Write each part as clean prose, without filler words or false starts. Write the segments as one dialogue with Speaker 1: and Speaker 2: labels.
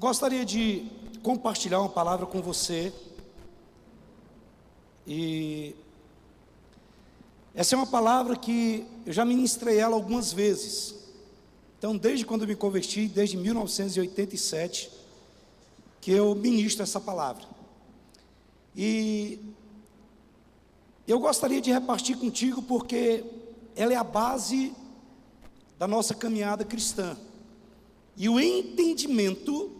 Speaker 1: Gostaria de compartilhar uma palavra com você. E essa é uma palavra que eu já ministrei ela algumas vezes. Então, desde quando eu me converti, desde 1987, que eu ministro essa palavra. E eu gostaria de repartir contigo porque ela é a base da nossa caminhada cristã. E o entendimento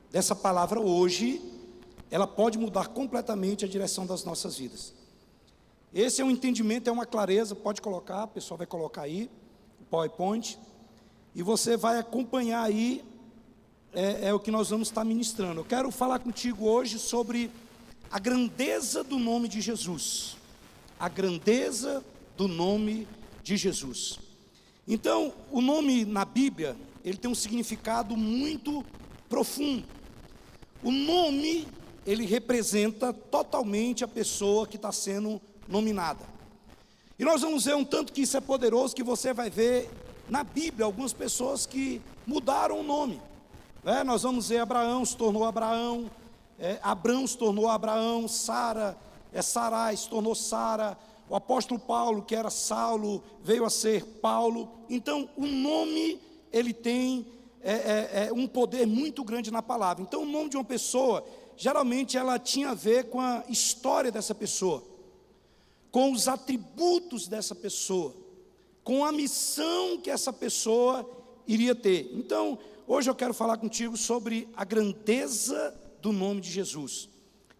Speaker 1: dessa palavra hoje, ela pode mudar completamente a direção das nossas vidas. Esse é um entendimento, é uma clareza, pode colocar, o pessoal vai colocar aí, o PowerPoint, e você vai acompanhar aí, é o que nós vamos estar ministrando. Eu quero falar contigo hoje sobre a grandeza do nome de Jesus. A grandeza do nome de Jesus. Então, o nome na Bíblia, ele tem um significado muito profundo. O nome, ele representa totalmente a pessoa que está sendo nominada. E nós vamos ver um tanto que isso é poderoso, que você vai ver na Bíblia algumas pessoas que mudaram o nome. Nós vamos ver Abraão se tornou Abraão, Abrão se tornou Abraão, Sara, Sarai se tornou Sara, o apóstolo Paulo, que era Saulo, veio a ser Paulo. Então, o nome, ele tem um poder muito grande na palavra. Então, o nome de uma pessoa, geralmente ela tinha a ver com a história dessa pessoa, com os atributos dessa pessoa, com a missão que essa pessoa iria ter. Então, hoje eu quero falar contigo sobre a grandeza do nome de Jesus.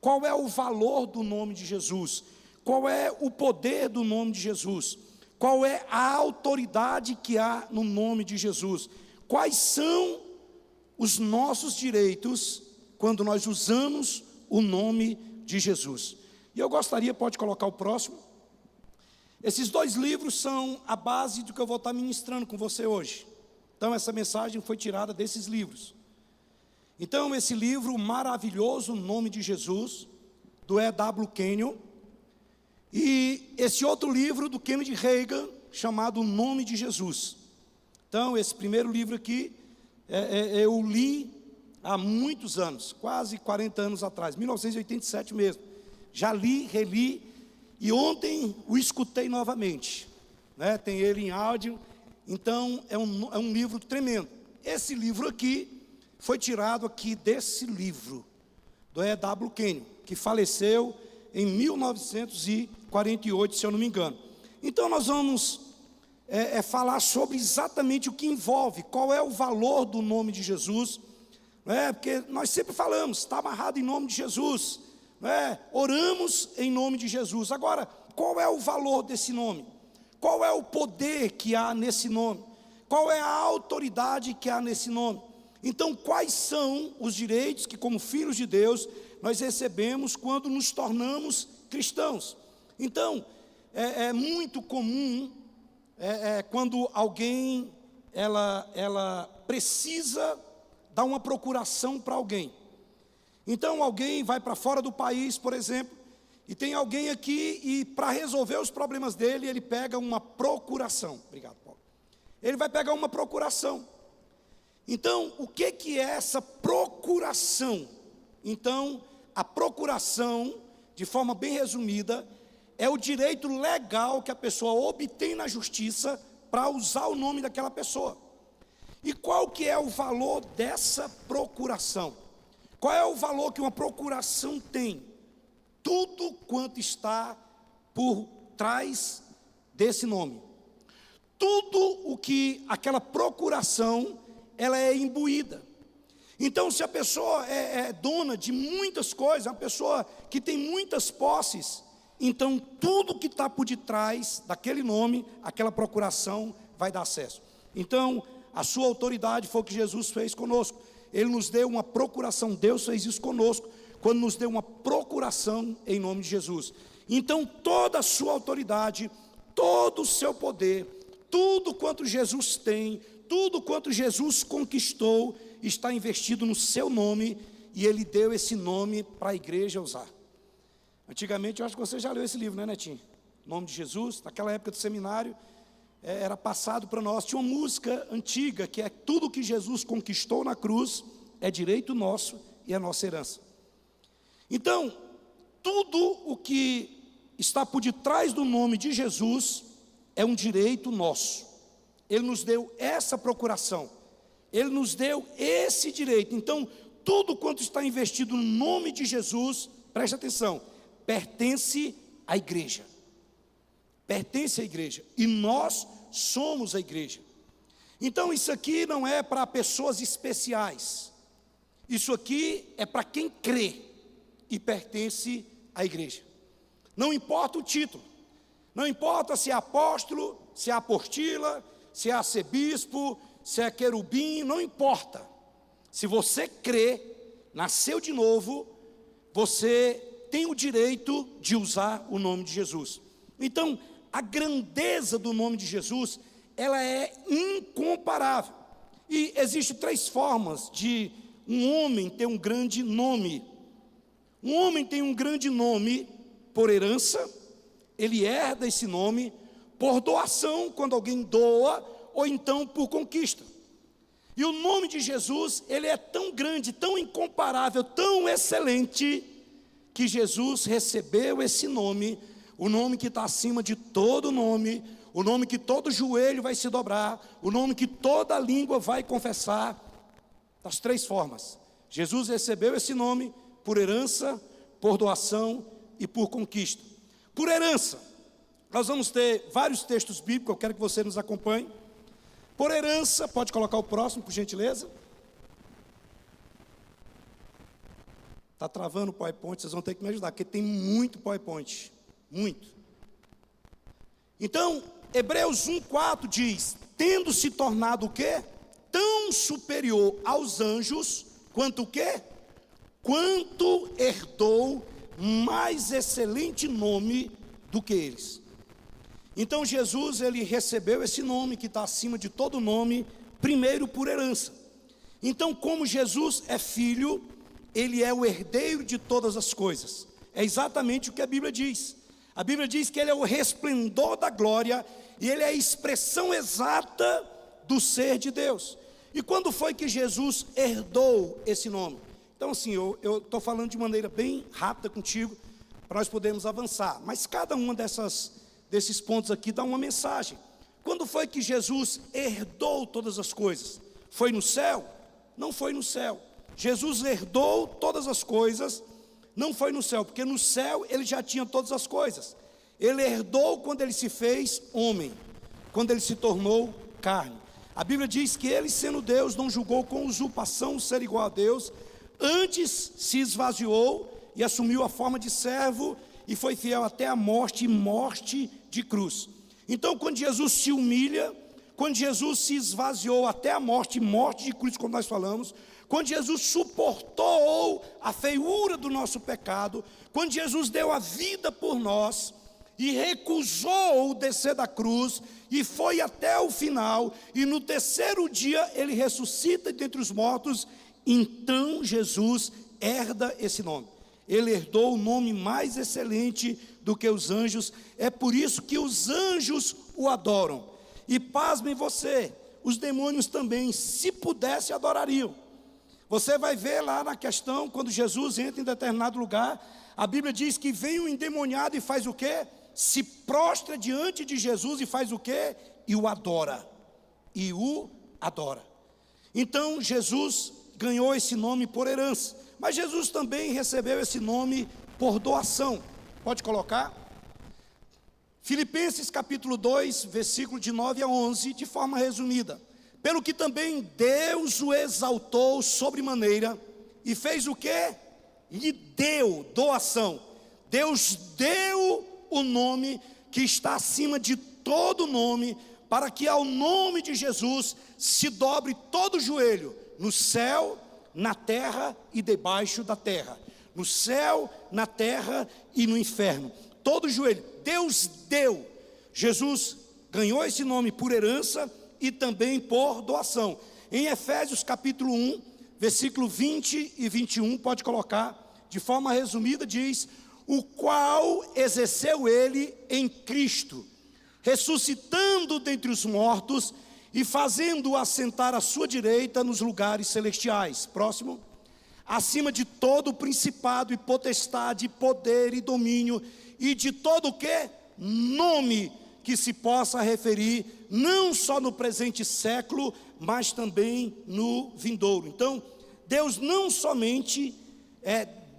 Speaker 1: Qual é o valor do nome de Jesus? Qual é o poder do nome de Jesus? Qual é a autoridade que há no nome de Jesus? Quais são os nossos direitos quando nós usamos o nome de Jesus? E eu gostaria, pode colocar o próximo. Esses dois livros são a base do que eu vou estar ministrando com você hoje. Então essa mensagem foi tirada desses livros. Então esse livro maravilhoso, O Nome de Jesus, do E.W. Kenyon, e esse outro livro do Kenneth Hagin, chamado O Nome de Jesus. Então esse primeiro livro aqui, eu li há muitos anos, quase 40 anos atrás, 1987 mesmo. Já li, reli, e ontem o escutei novamente. Tem ele em áudio, então é um livro tremendo. Esse livro aqui foi tirado aqui desse livro, do E.W. Kenyon, que faleceu em 1948, se eu não me engano. Então nós vamos falar sobre exatamente o que envolve, qual é o valor do nome de Jesus, porque nós sempre falamos, está amarrado em nome de Jesus, oramos em nome de Jesus. Agora, qual é o valor desse nome? Qual é o poder que há nesse nome? Qual é a autoridade que há nesse nome? Então, quais são os direitos que, como filhos de Deus, nós recebemos quando nos tornamos cristãos? Então, é muito comum, quando alguém, ela precisa dar uma procuração para alguém. Então, alguém vai para fora do país, por exemplo, e tem alguém aqui, e para resolver os problemas dele, ele pega uma procuração. Obrigado, Paulo. Ele vai pegar uma procuração. Então, o que é essa procuração? Então, a procuração, de forma bem resumida, é o direito legal que a pessoa obtém na justiça para usar o nome daquela pessoa. E qual que é o valor dessa procuração? Qual é o valor que uma procuração tem? Tudo quanto está por trás desse nome. Tudo o que aquela procuração, ela é imbuída. Então, se a pessoa é dona de muitas coisas, uma pessoa que tem muitas posses, então tudo que está por detrás daquele nome, aquela procuração vai dar acesso. Então, a sua autoridade foi o que Jesus fez conosco. Ele nos deu uma procuração, Deus fez isso conosco, quando nos deu uma procuração em nome de Jesus. Então, toda a sua autoridade, todo o seu poder, tudo quanto Jesus tem, tudo quanto Jesus conquistou, está investido no seu nome, e Ele deu esse nome para a igreja usar. Antigamente, eu acho que você já leu esse livro, né, Netinho? Nome de Jesus, naquela época do seminário, era passado para nós. Tinha uma música antiga, que é tudo que Jesus conquistou na cruz, é direito nosso e é nossa herança. Então, tudo o que está por detrás do nome de Jesus é um direito nosso. Ele nos deu essa procuração, Ele nos deu esse direito. Então, tudo quanto está investido no nome de Jesus, preste atenção, pertence à igreja. Pertence à igreja, e nós somos a igreja. Então isso aqui não é para pessoas especiais, isso aqui é para quem crê e pertence à igreja. Não importa o título, não importa se é apóstolo, se é apostila, se é arcebispo, se é querubim, não importa. Se você crê, nasceu de novo, você tem o direito de usar o nome de Jesus. Então, a grandeza do nome de Jesus, ela é incomparável. E existem 3 formas de um homem ter um grande nome. Um homem tem um grande nome por herança, ele herda esse nome, por doação, quando alguém doa, ou então por conquista. E o nome de Jesus, ele é tão grande, tão incomparável, tão excelente, que Jesus recebeu esse nome, o nome que está acima de todo nome, o nome que todo joelho vai se dobrar, o nome que toda língua vai confessar, das 3 formas. Jesus recebeu esse nome por herança, por doação e por conquista. Por herança, nós vamos ter vários textos bíblicos, eu quero que você nos acompanhe. Por herança, pode colocar o próximo, por gentileza. Está travando o PowerPoint, vocês vão ter que me ajudar, porque tem muito PowerPoint, muito. Então, Hebreus 1,4 diz, tendo se tornado o quê? Tão superior aos anjos, quanto o quê? Quanto herdou mais excelente nome do que eles. Então Jesus, ele recebeu esse nome que está acima de todo nome, primeiro por herança. Então, como Jesus é filho, ele é o herdeiro de todas as coisas. É exatamente o que a Bíblia diz. A Bíblia diz que ele é o resplendor da glória, e ele é a expressão exata do ser de Deus. E quando foi que Jesus herdou esse nome? Então assim, eu estou falando de maneira bem rápida contigo, para nós podermos avançar. Mas cada uma desses pontos aqui dá uma mensagem. Quando foi que Jesus herdou todas as coisas? Foi no céu? Não foi no céu. Jesus herdou todas as coisas, não foi no céu, porque no céu ele já tinha todas as coisas. Ele herdou quando ele se fez homem, quando ele se tornou carne. A Bíblia diz que ele, sendo Deus, não julgou com usurpação ser igual a Deus, antes se esvaziou e assumiu a forma de servo e foi fiel até a morte, e morte de cruz. Então, quando Jesus se humilha, quando Jesus se esvaziou até a morte, morte de cruz, como nós falamos, quando Jesus suportou a feiura do nosso pecado, quando Jesus deu a vida por nós e recusou descer da cruz e foi até o final, e no 3º dia ele ressuscita dentre os mortos, então Jesus herda esse nome. Ele herdou o nome mais excelente do que os anjos, é por isso que os anjos o adoram. E pasmem você, os demônios também, se pudesse, adorariam. Você vai ver lá na questão, quando Jesus entra em determinado lugar, a Bíblia diz que vem um endemoniado e faz o quê? Se prostra diante de Jesus e faz o quê? E o adora. E o adora. Então Jesus ganhou esse nome por herança. Mas Jesus também recebeu esse nome por doação. Pode colocar? Filipenses capítulo 2, versículo de 9 a 11, de forma resumida. Pelo que também Deus o exaltou sobremaneira e fez o quê? Lhe deu doação. Deus deu o nome que está acima de todo nome, para que ao nome de Jesus se dobre todo o joelho, no céu, na terra e debaixo da terra, no céu, na terra e no inferno, todo joelho. Deus deu. Jesus ganhou esse nome por herança e também por doação. Em Efésios capítulo 1, versículo 20 e 21, pode colocar, de forma resumida, diz: o qual exerceu ele em Cristo, ressuscitando dentre os mortos e fazendo-o assentar à sua direita nos lugares celestiais. Próximo. Acima de todo principado e potestade, poder e domínio, e de todo o que? Nome que se possa referir, não só no presente século, mas também no vindouro. Então, Deus não somente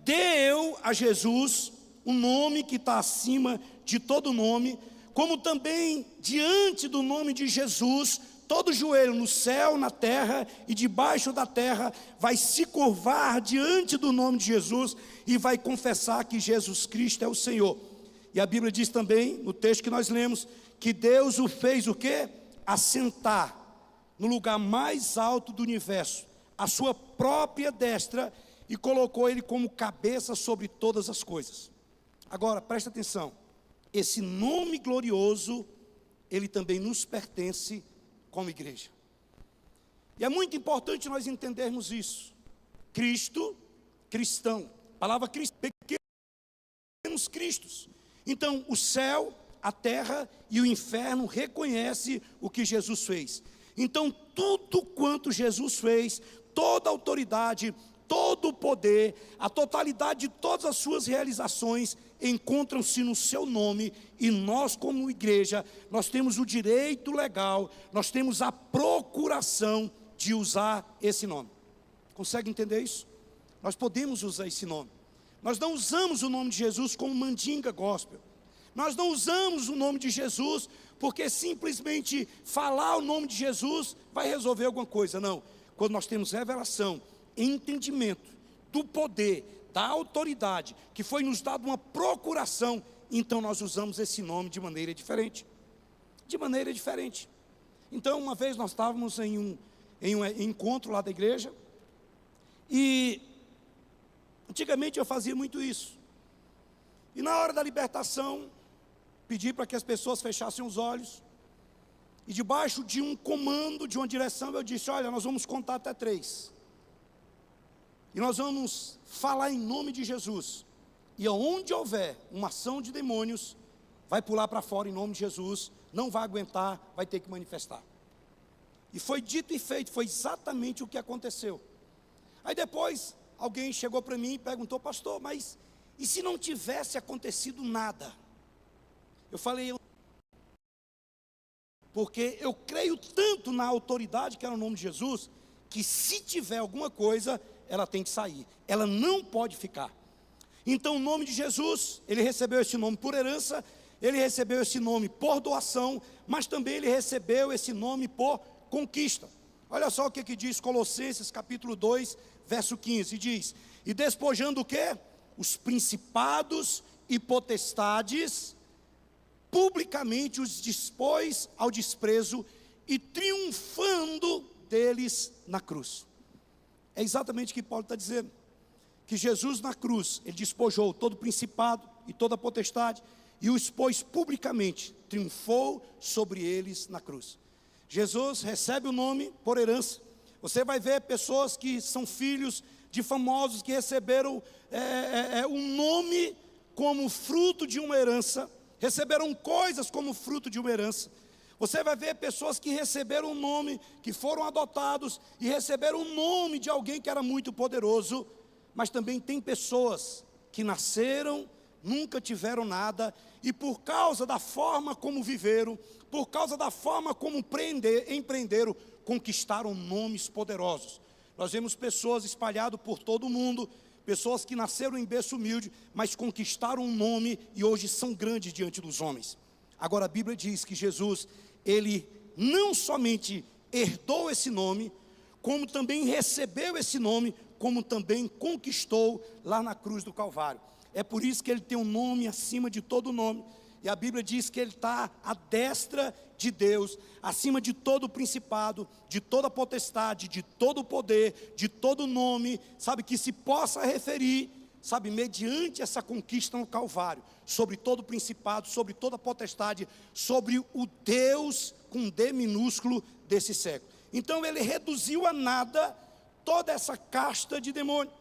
Speaker 1: deu a Jesus um nome que está acima de todo nome, como também diante do nome de Jesus, todo joelho no céu, na terra e debaixo da terra vai se curvar diante do nome de Jesus e vai confessar que Jesus Cristo é o Senhor. E a Bíblia diz também, no texto que nós lemos, que Deus o fez o quê? Assentar no lugar mais alto do universo, à sua própria destra, e colocou ele como cabeça sobre todas as coisas. Agora, presta atenção, esse nome glorioso, ele também nos pertence como igreja. E é muito importante nós entendermos isso. Cristo, cristão, a palavra pequenos cristos. Então, o céu, a terra e o inferno reconhecem o que Jesus fez. Então, tudo quanto Jesus fez, toda a autoridade, todo o poder, a totalidade de todas as suas realizações encontram-se no seu nome, e nós como igreja, nós temos o direito legal, nós temos a procuração de usar esse nome. Consegue entender isso? Nós podemos usar esse nome. Nós não usamos o nome de Jesus como mandinga gospel. Nós não usamos o nome de Jesus porque simplesmente falar o nome de Jesus vai resolver alguma coisa. Não. Quando nós temos revelação, entendimento do poder, da autoridade, que foi nos dado uma procuração, então nós usamos esse nome de maneira diferente. De maneira diferente. Então, uma vez nós estávamos em um encontro lá da igreja, e antigamente eu fazia muito isso. E na hora da libertação, pedi para que as pessoas fechassem os olhos, e debaixo de um comando, de uma direção, eu disse: olha, nós vamos contar até 3. E nós vamos falar em nome de Jesus. E onde houver uma ação de demônios, vai pular para fora em nome de Jesus, não vai aguentar, vai ter que manifestar. E foi dito e feito, foi exatamente o que aconteceu. Aí depois, alguém chegou para mim e perguntou: pastor, mas e se não tivesse acontecido nada? Eu falei: porque eu creio tanto na autoridade que é no nome de Jesus, que se tiver alguma coisa, ela tem que sair, ela não pode ficar. Então o nome de Jesus, ele recebeu esse nome por herança, ele recebeu esse nome por doação, mas também ele recebeu esse nome por conquista. Olha só o que diz Colossenses capítulo 2, verso 15, diz: e despojando o quê? Os principados e potestades, publicamente os dispôs ao desprezo, e triunfando deles na cruz. É exatamente o que Paulo está dizendo, que Jesus na cruz, ele despojou todo o principado e toda a potestade, e o expôs publicamente, triunfou sobre eles na cruz. Jesus recebe o nome por herança. Você vai ver pessoas que são filhos de famosos, que receberam um nome como fruto de uma herança, receberam coisas como fruto de uma herança. Você vai ver pessoas que receberam um nome, que foram adotados e receberam um nome de alguém que era muito poderoso, mas também tem pessoas que nasceram, nunca tiveram nada, e por causa da forma como viveram, por causa da forma como empreenderam, conquistaram nomes poderosos. Nós vemos pessoas espalhadas por todo o mundo, pessoas que nasceram em berço humilde, mas conquistaram um nome e hoje são grandes diante dos homens. Agora a Bíblia diz que Jesus, ele não somente herdou esse nome, como também recebeu esse nome, como também conquistou lá na cruz do Calvário. É por isso que ele tem um nome acima de todo nome. E a Bíblia diz que ele está à destra de Deus, acima de todo o principado, de toda a potestade, de todo o poder, de todo o nome, sabe, que se possa referir, sabe, mediante essa conquista no Calvário, sobre todo o principado, sobre toda a potestade, sobre o Deus com D minúsculo desse século. Então ele reduziu a nada toda essa casta de demônio.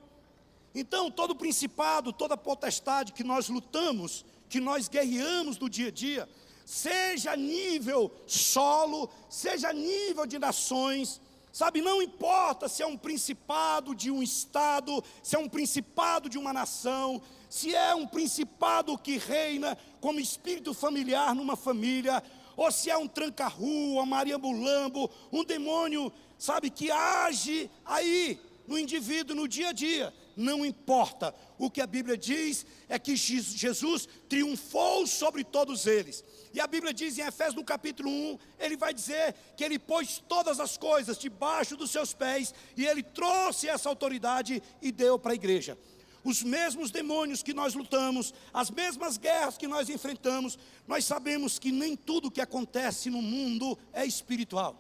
Speaker 1: Então todo o principado, toda a potestade que nós lutamos, que nós guerreamos no dia a dia, seja a nível solo, seja a nível de nações, sabe, não importa se é um principado de um estado, se é um principado de uma nação, se é um principado que reina como espírito familiar numa família, ou se é um tranca-rua, Maria Mulambo, um demônio, sabe, que age aí no indivíduo, no dia a dia, não importa. O que a Bíblia diz é que Jesus triunfou sobre todos eles. E a Bíblia diz em Efésios no capítulo 1, ele vai dizer que ele pôs todas as coisas debaixo dos seus pés, e ele trouxe essa autoridade e deu para a igreja. Os mesmos demônios que nós lutamos, as mesmas guerras que nós enfrentamos, nós sabemos que nem tudo que acontece no mundo é espiritual.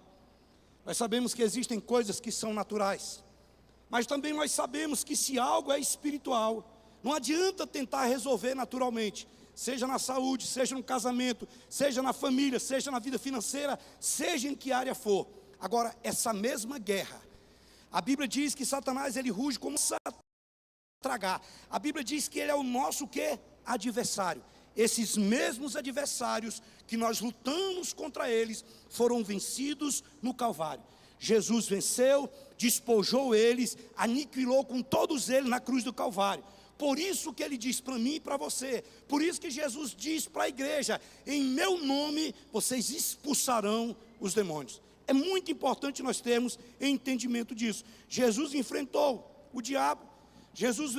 Speaker 1: Nós sabemos que existem coisas que são naturais, mas também nós sabemos que se algo é espiritual, não adianta tentar resolver naturalmente, seja na saúde, seja no casamento, seja na família, seja na vida financeira, seja em que área for. Agora, essa mesma guerra, a Bíblia diz que Satanás, ele ruge como tragar. A Bíblia diz que ele é o nosso quê? Adversário. Esses mesmos adversários que nós lutamos contra eles, foram vencidos no Calvário. Jesus venceu, despojou eles, aniquilou com todos eles na cruz do Calvário. Por isso que ele diz para mim e para você, por isso que Jesus diz para a igreja: em meu nome vocês expulsarão os demônios. É muito importante nós termos entendimento disso. Jesus enfrentou o diabo, Jesus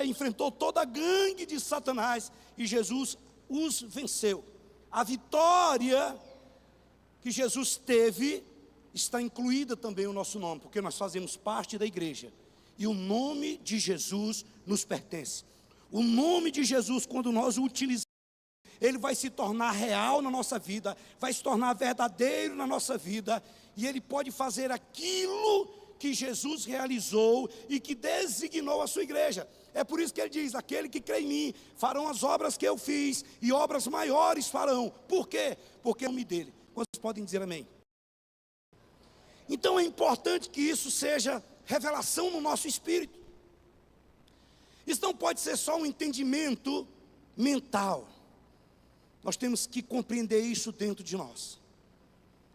Speaker 1: enfrentou toda a gangue de Satanás, e Jesus os venceu. A vitória que Jesus teve está incluída também o nosso nome, porque nós fazemos parte da igreja, e o nome de Jesus nos pertence. O nome de Jesus, quando nós o utilizamos, ele vai se tornar real na nossa vida, vai se tornar verdadeiro na nossa vida, e ele pode fazer aquilo que Jesus realizou e que designou a sua igreja. É por isso que ele diz: aquele que crê em mim, farão as obras que eu fiz, e obras maiores farão. Por quê? Porque é o nome dele. Quantos podem dizer amém? Então é importante que isso seja revelação no nosso espírito. Isso não pode ser só um entendimento mental. Nós temos que compreender isso dentro de nós.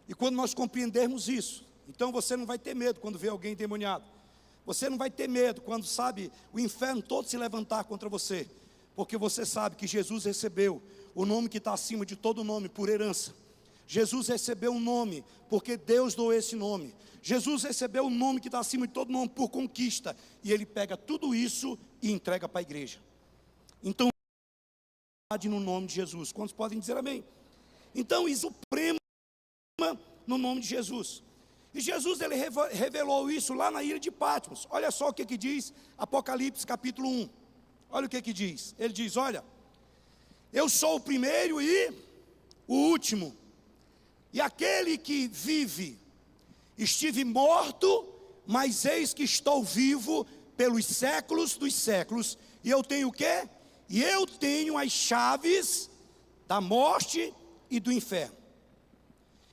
Speaker 1: E quando nós compreendermos isso, então você não vai ter medo quando vê alguém endemoniado. Você não vai ter medo quando, sabe, o inferno todo se levantar contra você. Porque você sabe que Jesus recebeu o nome que está acima de todo nome por herança. Jesus recebeu um nome porque Deus deu esse nome. Jesus recebeu o nome que está acima de todo nome por conquista. E ele pega tudo isso e entrega para a igreja. Então, no nome de Jesus. Quantos podem dizer amém? Então, isso supremo no nome de Jesus. E Jesus, ele revelou isso lá na ilha de Patmos. Olha só o que diz Apocalipse capítulo 1. Olha o que diz. Ele diz: olha, eu sou o primeiro e o último, e aquele que vive. Estive morto, mas eis que estou vivo pelos séculos dos séculos. E eu tenho o quê? E eu tenho as chaves da morte e do inferno.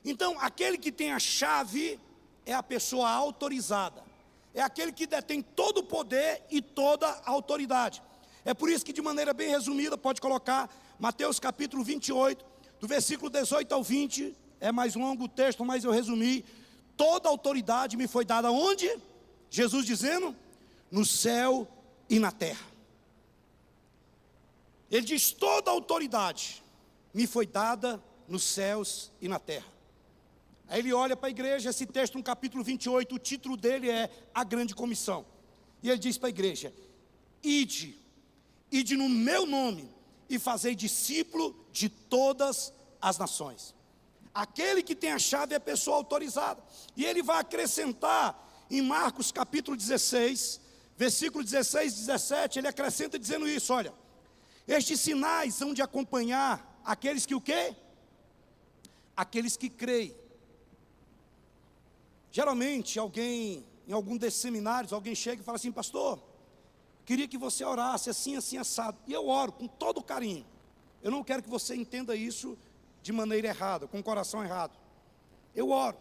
Speaker 1: Então, aquele que tem a chave é a pessoa autorizada. É aquele que detém todo o poder e toda a autoridade. É por isso que, de maneira bem resumida, pode colocar Mateus capítulo 28, do versículo 18 ao 20. É mais longo o texto, mas eu resumi. Toda a autoridade me foi dada onde? Jesus dizendo: no céu e na terra. Ele diz: toda a autoridade me foi dada nos céus e na terra. Aí ele olha para a igreja, esse texto no capítulo 28, o título dele é A Grande Comissão. E ele diz para a igreja: ide no meu nome e fazei discípulo de todas as nações. Aquele que tem a chave é a pessoa autorizada. E ele vai acrescentar em Marcos capítulo 16, versículo 16 e 17, ele acrescenta dizendo isso: olha, estes sinais são de acompanhar aqueles que o quê? Aqueles que creem. Geralmente alguém, em algum desses seminários, alguém chega e fala assim: pastor, queria que você orasse assim, assim, assado. E eu oro com todo carinho. Eu não quero que você entenda isso de maneira errada, com o coração errado. Eu oro.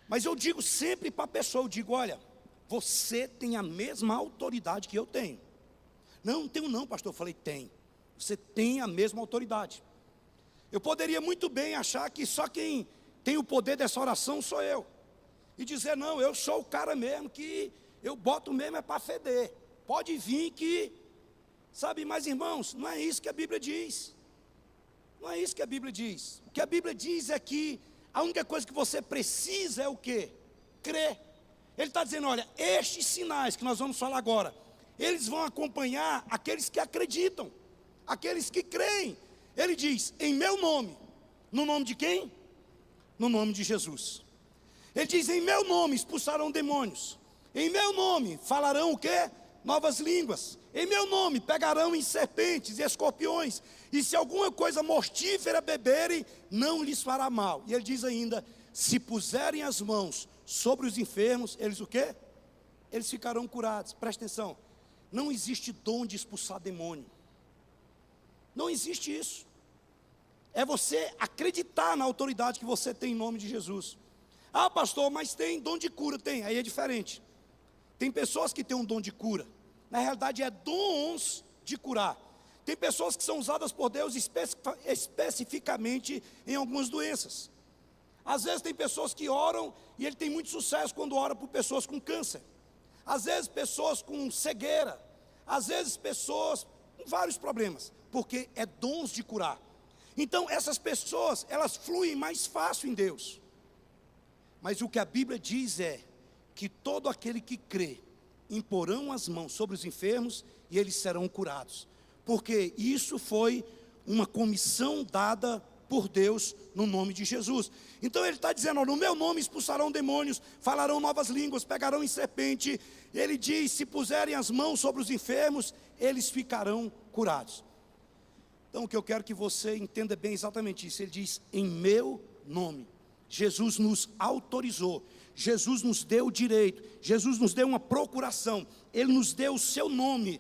Speaker 1: Mas eu digo sempre para a pessoa, eu digo: olha, você tem a mesma autoridade que eu tenho. Não tenho não, pastor. Eu falei: tem. Você tem a mesma autoridade. Eu poderia muito bem achar que só quem tem o poder dessa oração sou eu. E dizer, não, eu sou o cara mesmo, que eu boto mesmo é para feder. Pode vir que, sabe, mas irmãos, não é isso que a Bíblia diz. Não é isso que a Bíblia diz. O que a Bíblia diz é que a única coisa que você precisa é o quê? Crer. Ele está dizendo, olha, estes sinais que nós vamos falar agora, eles vão acompanhar aqueles que acreditam, aqueles que creem. Ele diz, em meu nome. No nome de quem? No nome de Jesus. Ele diz, em meu nome expulsarão demônios. Em meu nome falarão o quê? Novas línguas. Em meu nome pegarão em serpentes e escorpiões. E se alguma coisa mortífera beberem, não lhes fará mal. E ele diz ainda, se puserem as mãos sobre os enfermos, eles o quê? Eles ficarão curados. Presta atenção, não existe dom de expulsar demônio. Não existe isso. É você acreditar na autoridade que você tem em nome de Jesus. Ah, pastor, mas tem dom de cura. Tem, aí é diferente. Tem pessoas que têm um dom de cura. Na realidade é dons de curar. Tem pessoas que são usadas por Deus especificamente em algumas doenças. Às vezes tem pessoas que oram e ele tem muito sucesso quando ora por pessoas com câncer. Às vezes pessoas com cegueira. Às vezes pessoas com vários problemas. Porque é dons de curar. Então essas pessoas, elas fluem mais fácil em Deus. Mas o que a Bíblia diz é que todo aquele que crê, imporão as mãos sobre os enfermos e eles serão curados. Porque isso foi uma comissão dada por Deus no nome de Jesus. Então ele está dizendo, ó, no meu nome expulsarão demônios, falarão novas línguas, pegarão em serpente. Ele diz, se puserem as mãos sobre os enfermos, eles ficarão curados. Então o que eu quero que você entenda bem exatamente isso. Ele diz, em meu nome. Jesus nos autorizou, Jesus nos deu o direito, Jesus nos deu uma procuração, Ele nos deu o seu nome.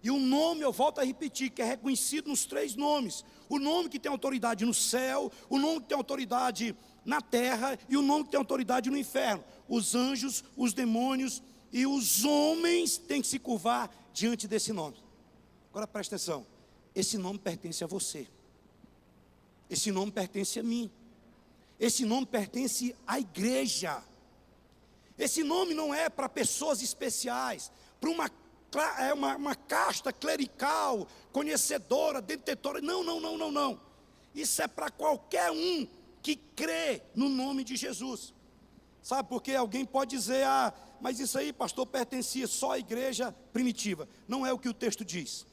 Speaker 1: E o nome, eu volto a repetir, que é reconhecido nos 3 nomes. O nome que tem autoridade no céu, o nome que tem autoridade na terra e o nome que tem autoridade no inferno. Os anjos, os demônios e os homens têm que se curvar diante desse nome. Agora presta atenção, esse nome pertence a você. Esse nome pertence a mim. Esse nome pertence à igreja. Esse nome não é para pessoas especiais, para uma casta clerical, conhecedora, detentora. Não. Isso é para qualquer um que crê no nome de Jesus. Sabe, porque alguém pode dizer, ah, mas isso aí, pastor, pertencia só à igreja primitiva. Não é o que o texto diz.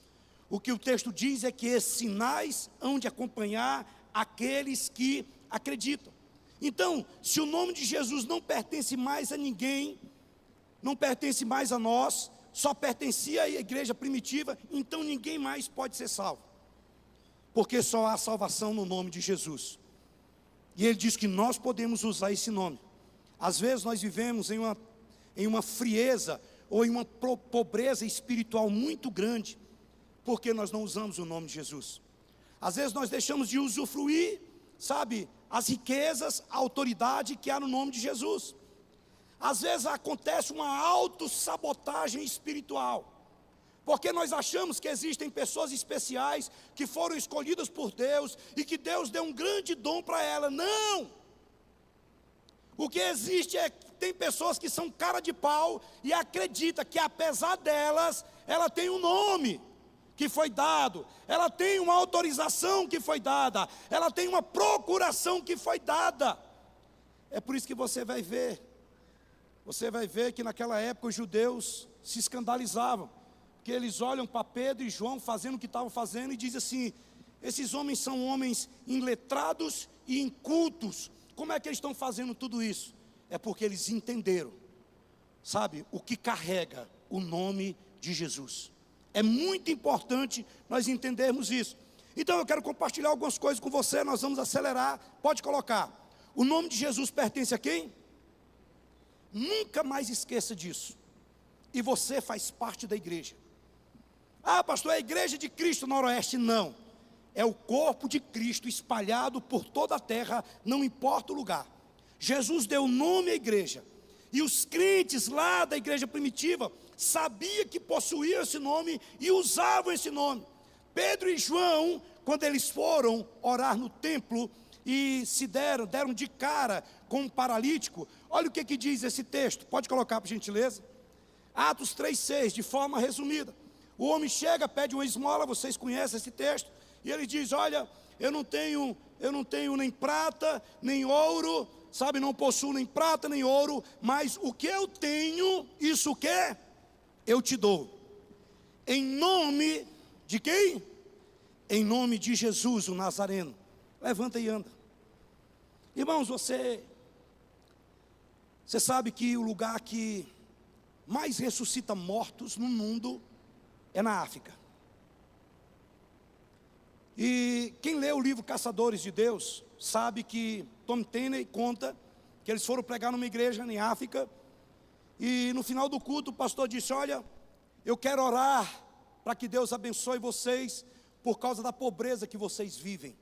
Speaker 1: O que o texto diz é que esses sinais hão de acompanhar aqueles que acreditam. Então, se o nome de Jesus não pertence mais a ninguém, não pertence mais a nós, só pertencia à igreja primitiva, então ninguém mais pode ser salvo. Porque só há salvação no nome de Jesus. E ele diz que nós podemos usar esse nome. Às vezes nós vivemos em uma frieza ou em uma pobreza espiritual muito grande, porque nós não usamos o nome de Jesus. Às vezes nós deixamos de usufruir, sabe, as riquezas, a autoridade que há no nome de Jesus. Às vezes acontece uma autossabotagem espiritual, porque nós achamos que existem pessoas especiais que foram escolhidas por Deus e que Deus deu um grande dom para ela. Não! O que existe é que tem pessoas que são cara de pau e acredita que apesar delas, ela tem um nome que foi dado, ela tem uma autorização que foi dada, ela tem uma procuração que foi dada. É por isso que você vai ver que naquela época os judeus se escandalizavam, porque eles olham para Pedro e João fazendo o que estavam fazendo e dizem assim, esses homens são homens iletrados e incultos, como é que eles estão fazendo tudo isso? É porque eles entenderam, sabe, o que carrega o nome de Jesus. É muito importante nós entendermos isso. Então eu quero compartilhar algumas coisas com você, nós vamos acelerar, pode colocar. O nome de Jesus pertence a quem? Nunca mais esqueça disso. E você faz parte da igreja. Ah, pastor, é a igreja de Cristo Noroeste? Não. É o corpo de Cristo espalhado por toda a terra, não importa o lugar. Jesus deu nome à igreja. E os crentes lá da igreja primitiva sabiam que possuíam esse nome e usavam esse nome. Pedro e João, quando eles foram orar no templo e se deram de cara com um paralítico, olha o que diz esse texto, pode colocar por gentileza? Atos 3,6, de forma resumida. O homem chega, pede uma esmola, vocês conhecem esse texto, e ele diz: olha, eu não tenho nem prata, nem ouro, sabe, não possuo nem prata, nem ouro, mas o que eu tenho, isso o que? Eu te dou. Em nome de quem? Em nome de Jesus, o Nazareno. Levanta e anda. Irmãos, você sabe que o lugar que mais ressuscita mortos no mundo é na África. E quem lê o livro Caçadores de Deus sabe que Tom Tenney conta que eles foram pregar numa igreja em África, e no final do culto o pastor disse: olha, eu quero orar para que Deus abençoe vocês por causa da pobreza que vocês vivem.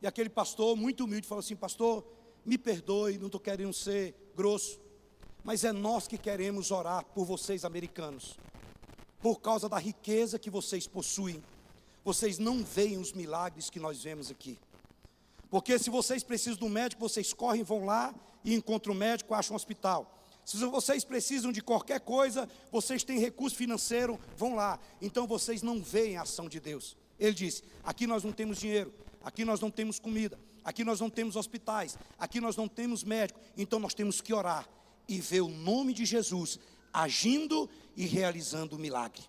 Speaker 1: E aquele pastor, muito humilde, falou assim: pastor, me perdoe, não estou querendo ser grosso, mas é nós que queremos orar por vocês, americanos, por causa da riqueza que vocês possuem. Vocês não veem os milagres que nós vemos aqui. Porque se vocês precisam de um médico, vocês correm, vão lá e encontram um médico, acham um hospital. Se vocês precisam de qualquer coisa, vocês têm recurso financeiro, vão lá. Então vocês não veem a ação de Deus. Ele disse: aqui nós não temos dinheiro, aqui nós não temos comida, aqui nós não temos hospitais, aqui nós não temos médico. Então nós temos que orar e ver o nome de Jesus agindo e realizando o milagre.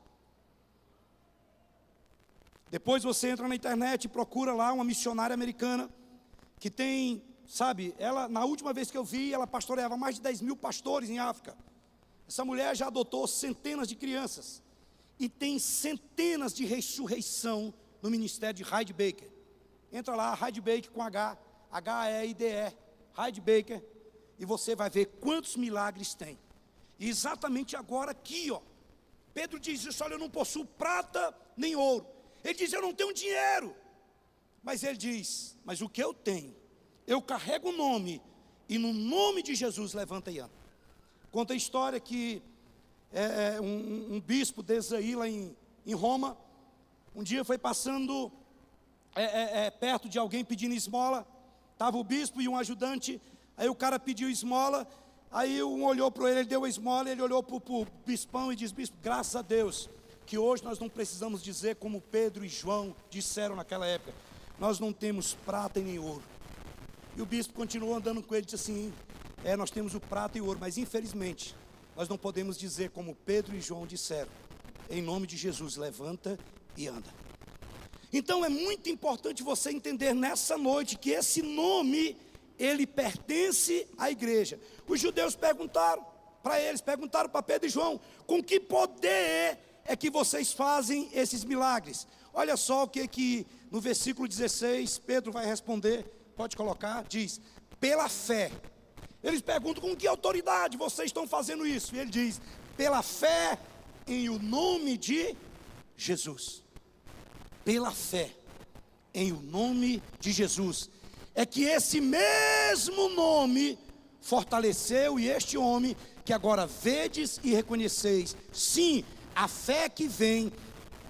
Speaker 1: Depois você entra na internet e procura lá uma missionária americana que tem, sabe, ela, na última vez que eu vi, ela pastoreava mais de 10 mil pastores em África. Essa mulher já adotou centenas de crianças e tem centenas de ressurreição no ministério de Heidi Baker. Entra lá, Heidi Baker com H-E-I-D-E, Heidi Baker, e você vai ver quantos milagres tem. E exatamente agora aqui, ó, Pedro diz isso: olha, eu não possuo prata nem ouro. Ele diz: eu não tenho dinheiro. Mas ele diz: mas o que eu tenho, eu carrego o nome, e no nome de Jesus levanta e anda. Conta a história que um bispo desse aí lá em Roma, um dia foi passando perto de alguém pedindo esmola. Estava o bispo e um ajudante. Aí o cara pediu esmola. Aí um olhou para ele deu a esmola. Ele olhou para o bispão e disse: bispo, graças a Deus que hoje nós não precisamos dizer como Pedro e João disseram naquela época: nós não temos prata e nem ouro. E o bispo continuou andando com ele e disse assim: nós temos o prata e o ouro, mas infelizmente nós não podemos dizer como Pedro e João disseram: em nome de Jesus, levanta e anda. Então é muito importante você entender nessa noite que esse nome, ele pertence à igreja. Os judeus perguntaram para Pedro e João: com que poder é que vocês fazem esses milagres? Olha só o que no versículo 16 Pedro vai responder, pode colocar, diz: pela fé. Eles perguntam: com que autoridade vocês estão fazendo isso? E ele diz: pela fé em o nome de Jesus. Pela fé em o nome de Jesus é que esse mesmo nome fortaleceu, e este homem que agora vedes e reconheceis, sim, a fé que vem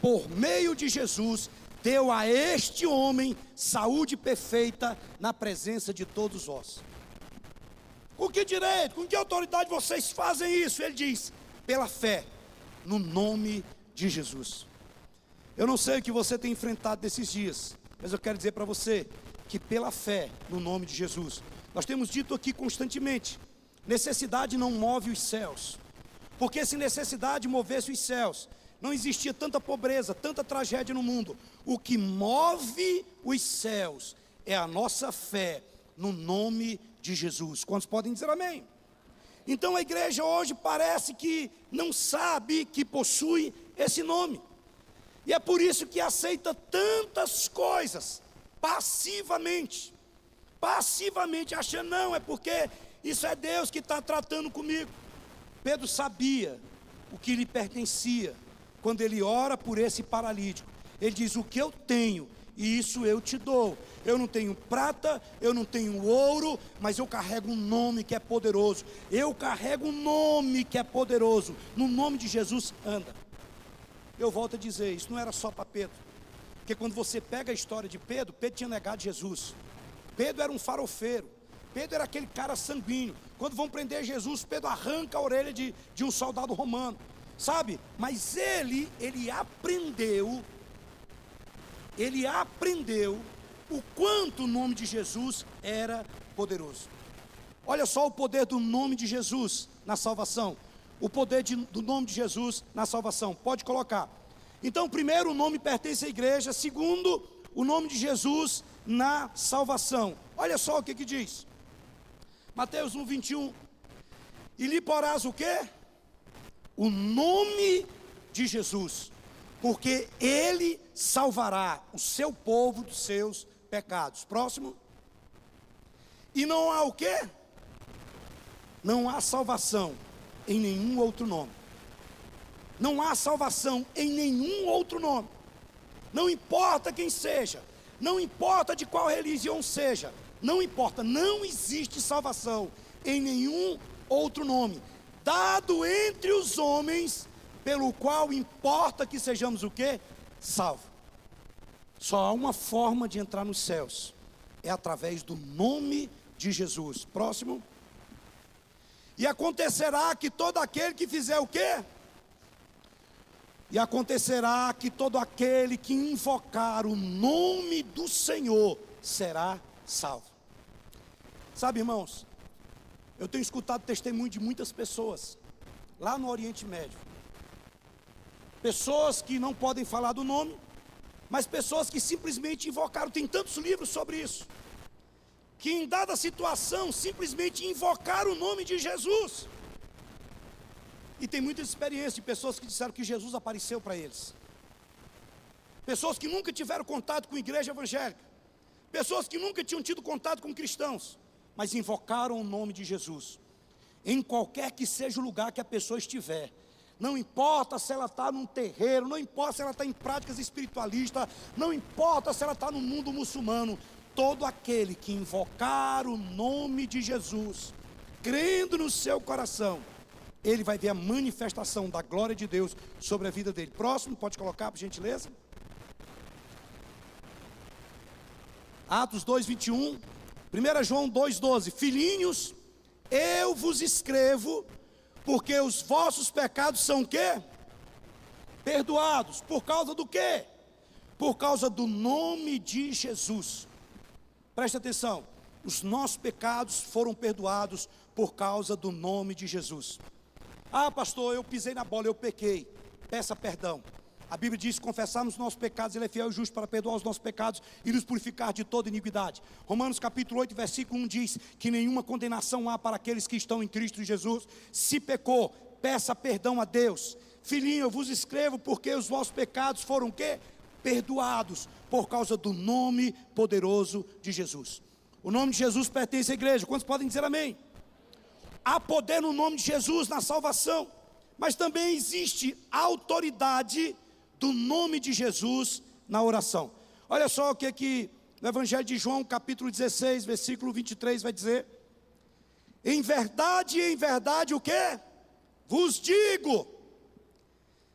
Speaker 1: por meio de Jesus deu a este homem saúde perfeita na presença de todos nós. Com que direito, com que autoridade vocês fazem isso? Ele diz: pela fé no nome de Jesus. Eu não sei o que você tem enfrentado nesses dias, mas eu quero dizer para você que pela fé no nome de Jesus, nós temos dito aqui constantemente: necessidade não move os céus, porque se necessidade movesse os céus, não existia tanta pobreza, tanta tragédia no mundo. O que move os céus é a nossa fé no nome de Jesus. Quantos podem dizer amém? Então a igreja hoje parece que não sabe que possui esse nome, e é por isso que aceita tantas coisas passivamente, achando: não, é porque isso é Deus que está tratando comigo. Pedro sabia o que lhe pertencia quando ele ora por esse paralítico. Ele diz: o que eu tenho, e isso eu te dou. Eu não tenho prata, eu não tenho ouro, mas eu carrego um nome que é poderoso. Eu carrego um nome que é poderoso. No nome de Jesus, anda. Eu volto a dizer, isso não era só para Pedro, Porque quando você pega a história de Pedro, Pedro tinha negado Jesus. Pedro era um farofeiro. Pedro era aquele cara sanguíneo. Quando vão prender Jesus, Pedro arranca a orelha de um soldado romano, sabe? Mas ele aprendeu o quanto o nome de Jesus era poderoso. Olha só o poder do nome de Jesus na salvação. O poder do nome de Jesus na salvação. Pode colocar. Então, primeiro, o nome pertence à igreja. Segundo, o nome de Jesus na salvação. Olha só o que diz. Mateus 1, 21. E lhe porás o quê? O nome de Jesus, porque ele salvará o seu povo dos seus pecados. Próximo. E não há o quê? Não há salvação em nenhum outro nome. Não há salvação em nenhum outro nome. Não importa quem seja, não importa de qual religião seja, não importa, não existe salvação em nenhum outro nome dado entre os homens, pelo qual importa que sejamos o quê? Salvos. Só há uma forma de entrar nos céus, é através do nome de Jesus. Próximo. E acontecerá que todo aquele que fizer o quê? E acontecerá que todo aquele que invocar o nome do Senhor será salvo. Sabe, irmãos, eu tenho escutado testemunho de muitas pessoas lá no Oriente Médio. Pessoas que não podem falar do nome, mas pessoas que simplesmente invocaram. Tem tantos livros sobre isso, que em dada situação simplesmente invocaram o nome de Jesus. E tem muitas experiências de pessoas que disseram que Jesus apareceu para eles. Pessoas que nunca tiveram contato com a igreja evangélica. Pessoas que nunca tinham tido contato com cristãos, mas invocaram o nome de Jesus. Em qualquer que seja o lugar que a pessoa estiver. Não importa se ela está num terreiro, não importa se ela está em práticas espiritualistas, não importa se ela está no mundo muçulmano. Todo aquele que invocar o nome de Jesus, crendo no seu coração, ele vai ver a manifestação da glória de Deus sobre a vida dele. Próximo, pode colocar, por gentileza. Atos 2, 21. 1 João 2, 12. Filhinhos, eu vos escrevo, porque os vossos pecados são o quê? Perdoados. Por causa do quê? Por causa do nome de Jesus. Preste atenção. Os nossos pecados foram perdoados por causa do nome de Jesus. Ah, pastor, eu pisei na bola, eu pequei. Peça perdão. A Bíblia diz: se confessarmos os nossos pecados, Ele é fiel e justo para perdoar os nossos pecados e nos purificar de toda iniquidade. Romanos capítulo 8, versículo 1 diz que nenhuma condenação há para aqueles que estão em Cristo Jesus. Se pecou, peça perdão a Deus. Filhinho, eu vos escrevo porque os vossos pecados foram o quê? Perdoados por causa do nome poderoso de Jesus. O nome de Jesus pertence à igreja. Quantos podem dizer amém? Há poder no nome de Jesus na salvação, mas também existe autoridade do nome de Jesus na oração. Olha só o que no Evangelho de João, capítulo 16, versículo 23 vai dizer: em verdade, o que? Vos digo,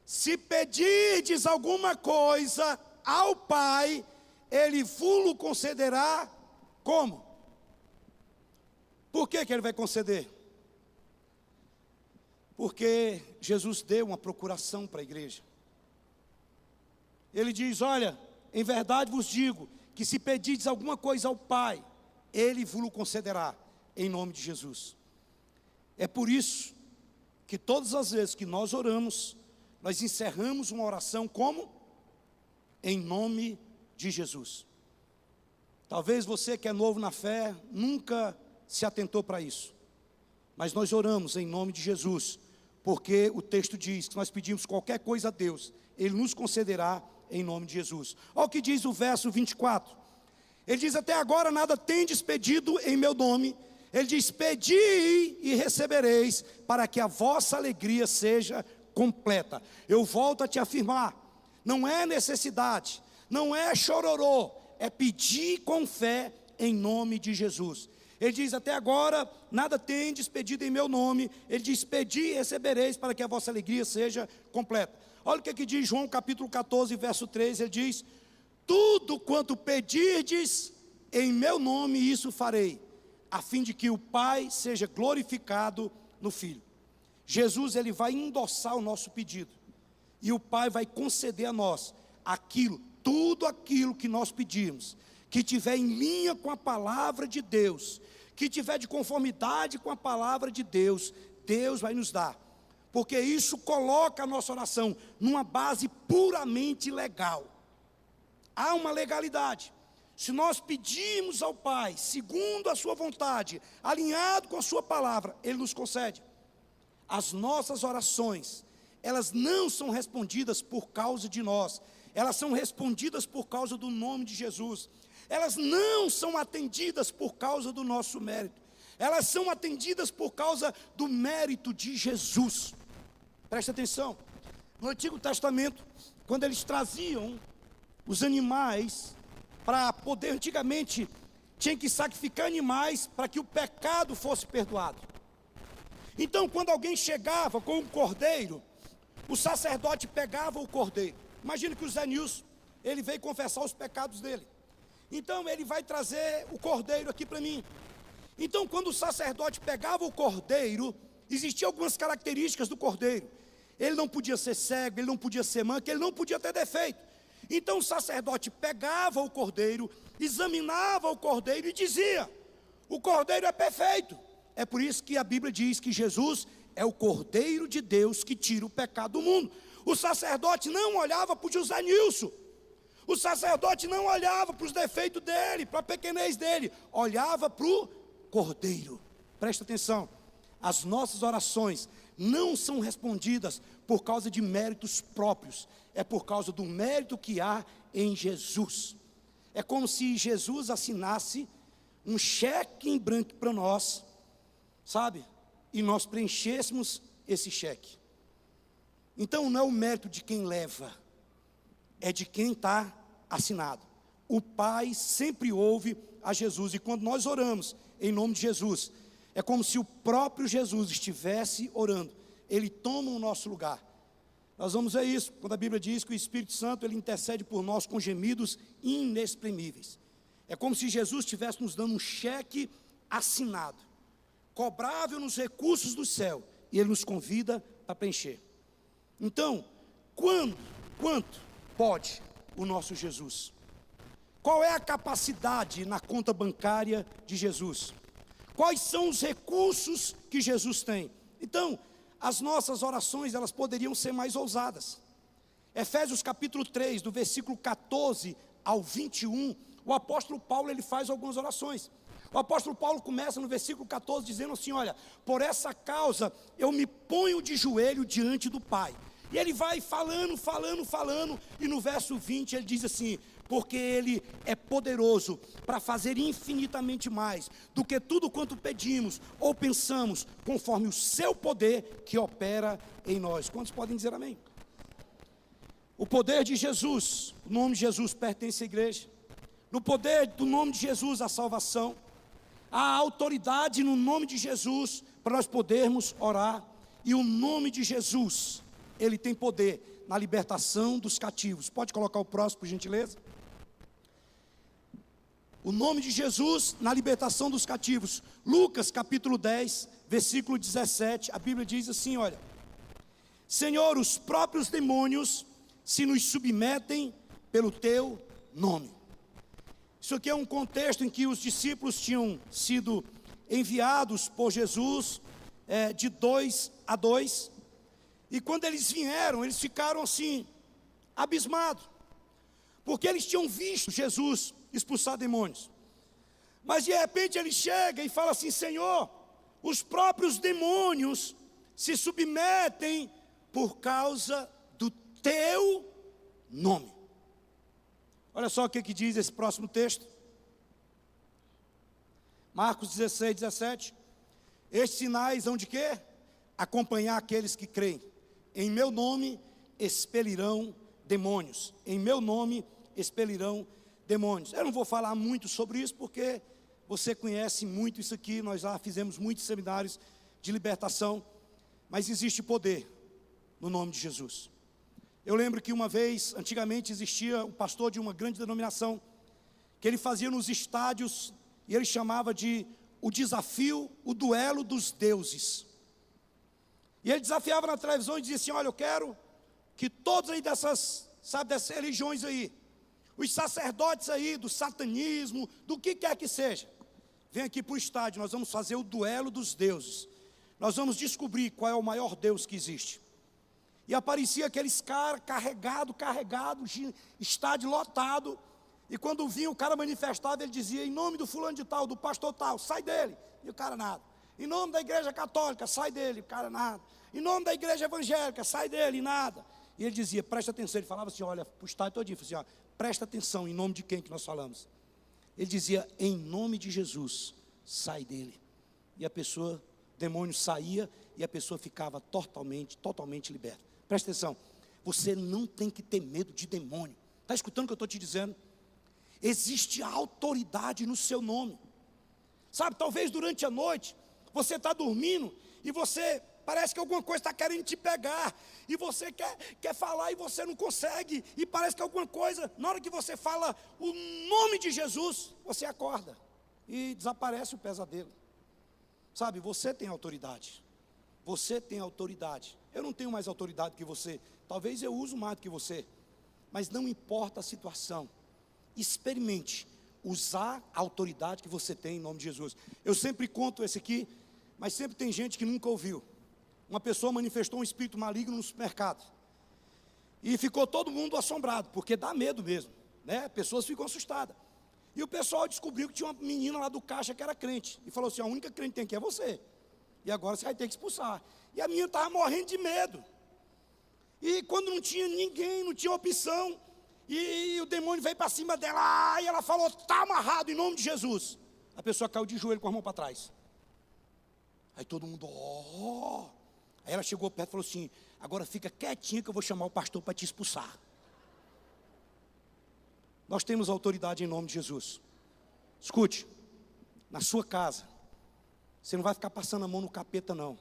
Speaker 1: se pedirdes alguma coisa ao Pai, Ele vos concederá. Como? Por que Ele vai conceder? Porque Jesus deu uma procuração para a igreja. Ele diz: olha, em verdade vos digo, que se pedirdes alguma coisa ao Pai, Ele vos concederá, em nome de Jesus. É por isso que todas as vezes que nós oramos, nós encerramos uma oração como? Em nome de Jesus. Talvez você que é novo na fé, nunca se atentou para isso. Mas nós oramos em nome de Jesus, porque o texto diz que nós pedimos qualquer coisa a Deus, Ele nos concederá em nome de Jesus. Olha o que diz o verso 24. Ele diz: até agora nada tendes pedido em meu nome. Ele diz: pedi e recebereis, para que a vossa alegria seja completa. Eu volto a te afirmar, não é necessidade, não é chororô, é pedir com fé em nome de Jesus. Ele diz: até agora nada tendes pedido em meu nome. Ele diz: pedi e recebereis, para que a vossa alegria seja completa. Olha o que diz João capítulo 14, verso 3. Ele diz: tudo quanto pedirdes em meu nome, isso farei, a fim de que o Pai seja glorificado no Filho. Jesus, ele vai endossar o nosso pedido, e o Pai vai conceder a nós tudo aquilo que nós pedimos, que tiver em linha com a palavra de Deus, que tiver de conformidade com a palavra de Deus, Deus vai nos dar, porque isso coloca a nossa oração numa base puramente legal. Há uma legalidade. Se nós pedirmos ao Pai, segundo a sua vontade, alinhado com a sua palavra, Ele nos concede. As nossas orações, elas não são respondidas por causa de nós, elas são respondidas por causa do nome de Jesus. Elas não são atendidas por causa do nosso mérito, elas são atendidas por causa do mérito de Jesus. Preste atenção, no Antigo Testamento, quando eles traziam os animais para poder, antigamente, tinha que sacrificar animais para que o pecado fosse perdoado. Então, quando alguém chegava com um cordeiro, o sacerdote pegava o cordeiro. Imagina que o Zé Nilson, ele veio confessar os pecados dele. Então, ele vai trazer o cordeiro aqui para mim. Então, quando o sacerdote pegava o cordeiro, existiam algumas características do cordeiro. Ele não podia ser cego, ele não podia ser manco, ele não podia ter defeito. Então o sacerdote pegava o cordeiro, examinava o cordeiro e dizia: o cordeiro é perfeito. É por isso que a Bíblia diz que Jesus é o Cordeiro de Deus que tira o pecado do mundo. O sacerdote não olhava para o José Nilson, o sacerdote não olhava para os defeitos dele, para a pequenez dele, olhava para o cordeiro. Presta atenção, as nossas orações não são respondidas por causa de méritos próprios, é por causa do mérito que há em Jesus. É como se Jesus assinasse um cheque em branco para nós, sabe? E nós preenchêssemos esse cheque. Então não é o mérito de quem leva, é de quem está assinado. O Pai sempre ouve a Jesus, e quando nós oramos em nome de Jesus, é como se o próprio Jesus estivesse orando. Ele toma o nosso lugar. Nós vamos ver isso, quando a Bíblia diz que o Espírito Santo, ele intercede por nós com gemidos inexprimíveis. É como se Jesus estivesse nos dando um cheque assinado, cobrável nos recursos do céu, e Ele nos convida para preencher. Então, quanto pode o nosso Jesus? Qual é a capacidade na conta bancária de Jesus? Quais são os recursos que Jesus tem? Então, as nossas orações, elas poderiam ser mais ousadas. Efésios capítulo 3, do versículo 14 ao 21, o apóstolo Paulo, ele faz algumas orações. O apóstolo Paulo começa no versículo 14 dizendo assim: olha, por essa causa eu me ponho de joelho diante do Pai. E ele vai falando, e no verso 20 ele diz assim: porque Ele é poderoso para fazer infinitamente mais do que tudo quanto pedimos ou pensamos, conforme o seu poder que opera em nós. Quantos podem dizer amém? O poder de Jesus, o nome de Jesus pertence à igreja. No poder do nome de Jesus, a salvação. Há autoridade no nome de Jesus para nós podermos orar. E o nome de Jesus, Ele tem poder na libertação dos cativos. Pode colocar o próximo, por gentileza? O nome de Jesus na libertação dos cativos. Lucas capítulo 10, versículo 17, a Bíblia diz assim, olha: Senhor, os próprios demônios se nos submetem pelo teu nome. Isso aqui é um contexto em que os discípulos tinham sido enviados por Jesus de 2 a 2. E quando eles vieram, eles ficaram assim, abismados, porque eles tinham visto Jesus expulsar demônios. Mas de repente ele chega e fala assim: Senhor, os próprios demônios se submetem por causa do teu nome. Olha só o que diz esse próximo texto. Marcos 16, 17. Estes sinais hão de quê? Acompanhar aqueles que creem. Em meu nome expelirão demônios. Em meu nome expelirão demônios. Eu não vou falar muito sobre isso, porque você conhece muito isso aqui. Nós já fizemos muitos seminários de libertação. Mas existe poder no nome de Jesus. Eu lembro que uma vez, antigamente existia um pastor de uma grande denominação, que ele fazia nos estádios, e ele chamava de o desafio, o duelo dos deuses. E ele desafiava na televisão e dizia assim: olha, eu quero que todos aí dessas religiões aí, os sacerdotes aí do satanismo, do que quer que seja, vem aqui para o estádio, nós vamos fazer o duelo dos deuses. Nós vamos descobrir qual é o maior Deus que existe. E aparecia aqueles caras carregado, estádio lotado. E quando vinha o cara manifestado, ele dizia: em nome do fulano de tal, do pastor tal, sai dele. E o cara nada. Em nome da igreja católica, sai dele. O cara nada. Em nome da igreja evangélica, sai dele, nada. E ele dizia: presta atenção. Ele falava assim, olha, para o estádio todinho, assim, ó, presta atenção, em nome de quem que nós falamos? Ele dizia: em nome de Jesus, sai dele. E a pessoa, o demônio saía, e a pessoa ficava totalmente liberta. Presta atenção, você não tem que ter medo de demônio. Está escutando o que eu estou te dizendo? Existe autoridade no seu nome. Sabe, talvez durante a noite, você está dormindo, e você, parece que alguma coisa está querendo te pegar, e você quer falar, e você não consegue, e parece que alguma coisa, na hora que você fala o nome de Jesus, você acorda, e desaparece o pesadelo. Sabe, você tem autoridade. Você tem autoridade. Eu não tenho mais autoridade que você. Talvez eu use mais do que você. Mas não importa a situação. Experimente usar a autoridade que você tem em nome de Jesus. Eu sempre conto esse aqui, mas sempre tem gente que nunca ouviu. Uma pessoa manifestou um espírito maligno no supermercado. E ficou todo mundo assombrado, porque dá medo mesmo, né? Pessoas ficam assustadas. E o pessoal descobriu que tinha uma menina lá do caixa que era crente. E falou assim: a única crente que tem aqui é você. E agora você vai ter que expulsar. E a menina estava morrendo de medo. E quando não tinha ninguém, não tinha opção, e o demônio veio para cima dela, e ela falou: está amarrado em nome de Jesus. A pessoa caiu de joelho com a mão para trás. Aí todo mundo, ó. Aí ela chegou perto e falou assim: agora fica quietinha que eu vou chamar o pastor para te expulsar. Nós temos autoridade em nome de Jesus. Escute, na sua casa, você não vai ficar passando a mão no capeta, não.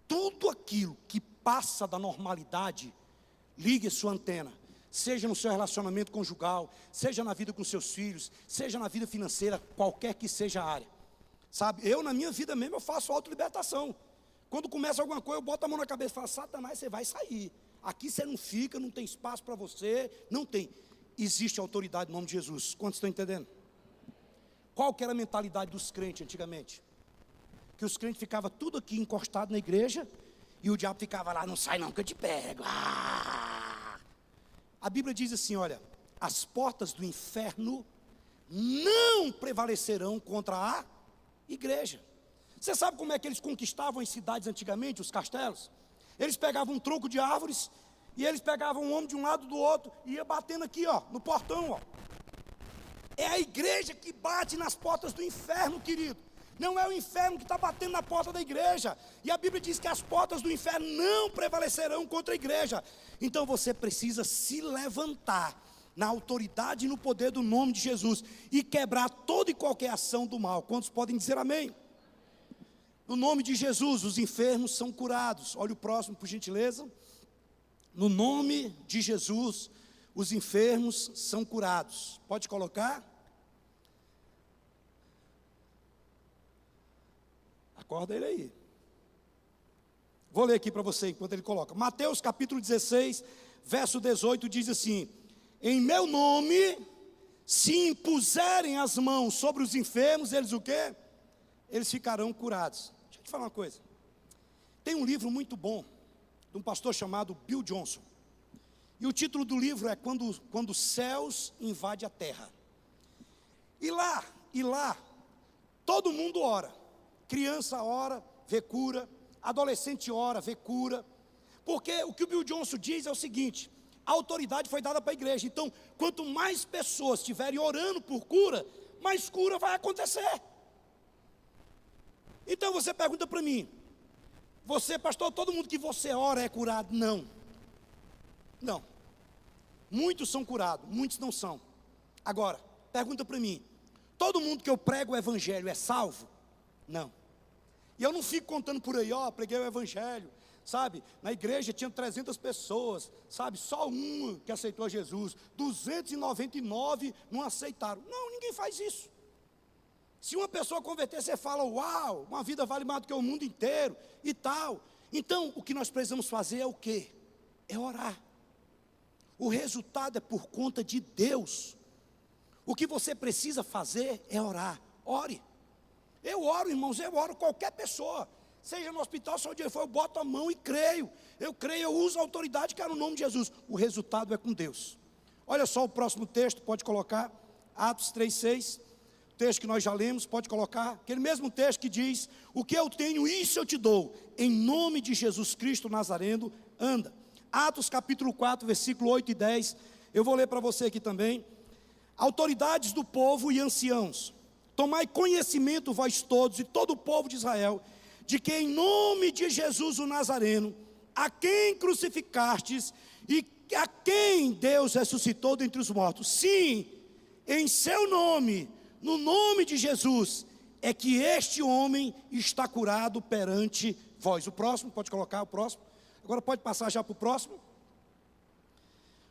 Speaker 1: Tudo aquilo que passa da normalidade, ligue a sua antena. Seja no seu relacionamento conjugal, seja na vida com seus filhos, seja na vida financeira, qualquer que seja a área. Sabe, eu na minha vida mesmo, eu faço autolibertação. Quando começa alguma coisa, eu boto a mão na cabeça e falo: Satanás, você vai sair. Aqui você não fica, não tem espaço para você, não tem. Existe autoridade em nome de Jesus. Quantos estão entendendo? Qual que era a mentalidade dos crentes antigamente? Que os crentes ficavam tudo aqui encostado na igreja, e o diabo ficava lá: não sai não que eu te pego. A Bíblia diz assim, olha: as portas do inferno não prevalecerão contra a igreja. Você sabe como é que eles conquistavam as cidades antigamente, os castelos? Eles pegavam um tronco de árvores, e eles pegavam um homem de um lado do outro, e ia batendo aqui, ó, no portão, ó. É a igreja que bate nas portas do inferno, querido. Não é o inferno que está batendo na porta da igreja. E a Bíblia diz que as portas do inferno não prevalecerão contra a igreja. Então você precisa se levantar na autoridade e no poder do nome de Jesus e quebrar toda e qualquer ação do mal. Quantos podem dizer amém? No nome de Jesus, os enfermos são curados. Olha o próximo, por gentileza. No nome de Jesus, os enfermos são curados. Pode colocar? Acorda ele aí. Vou ler aqui para você enquanto ele coloca. Mateus capítulo 16, verso 18 diz assim: em meu nome, se impuserem as mãos sobre os enfermos, eles o quê? Eles ficarão curados. Deixa eu te falar uma coisa. Tem um livro muito bom, de um pastor chamado Bill Johnson. E o título do livro é Quando os céus invadem a terra. E lá, todo mundo ora. Criança ora, vê cura. Adolescente ora, vê cura. Porque o que o Bill Johnson diz é o seguinte: a autoridade foi dada para a igreja. Então, quanto mais pessoas estiverem orando por cura, mais cura vai acontecer. Então você pergunta para mim: você, pastor, todo mundo que você ora é curado? Não. Não. Muitos são curados, muitos não são. Agora, pergunta para mim: todo mundo que eu prego o evangelho é salvo? Não. E eu não fico contando por aí: ó, preguei o evangelho, sabe? Na igreja tinha 300 pessoas, sabe? Só uma que aceitou Jesus, 299 não aceitaram. Não, ninguém faz isso. Se uma pessoa converter, você fala, uau, uma vida vale mais do que o mundo inteiro e tal. Então, o que nós precisamos fazer é o quê? É orar. O resultado é por conta de Deus. O que você precisa fazer é orar. Ore. Eu oro, irmãos, eu oro qualquer pessoa. Seja no hospital, se onde for, eu boto a mão e creio. Eu creio, eu uso a autoridade que é no nome de Jesus. O resultado é com Deus. Olha só o próximo texto, pode colocar. Atos 3,6. Texto que nós já lemos, pode colocar. Aquele mesmo texto que diz, o que eu tenho, isso eu te dou. Em nome de Jesus Cristo Nazareno, anda. Atos capítulo 4, versículo 8 e 10. Eu vou ler para você aqui também. Autoridades do povo e anciãos, tomai conhecimento vós todos e todo o povo de Israel, de que em nome de Jesus o Nazareno, a quem crucificastes e a quem Deus ressuscitou dentre os mortos, sim, em seu nome, no nome de Jesus, é que este homem está curado perante vós. O próximo, pode colocar o próximo. Agora pode passar já para o próximo.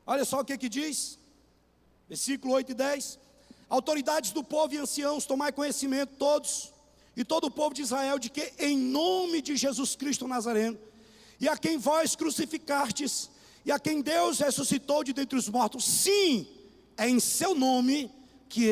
Speaker 1: Olha só o que diz. Versículo 8 e 10. Autoridades do povo e anciãos, tomai conhecimento todos, e todo o povo de Israel, de que em nome de Jesus Cristo Nazareno, e a quem vós crucificastes, e a quem Deus ressuscitou de dentre os mortos, sim, é em seu nome que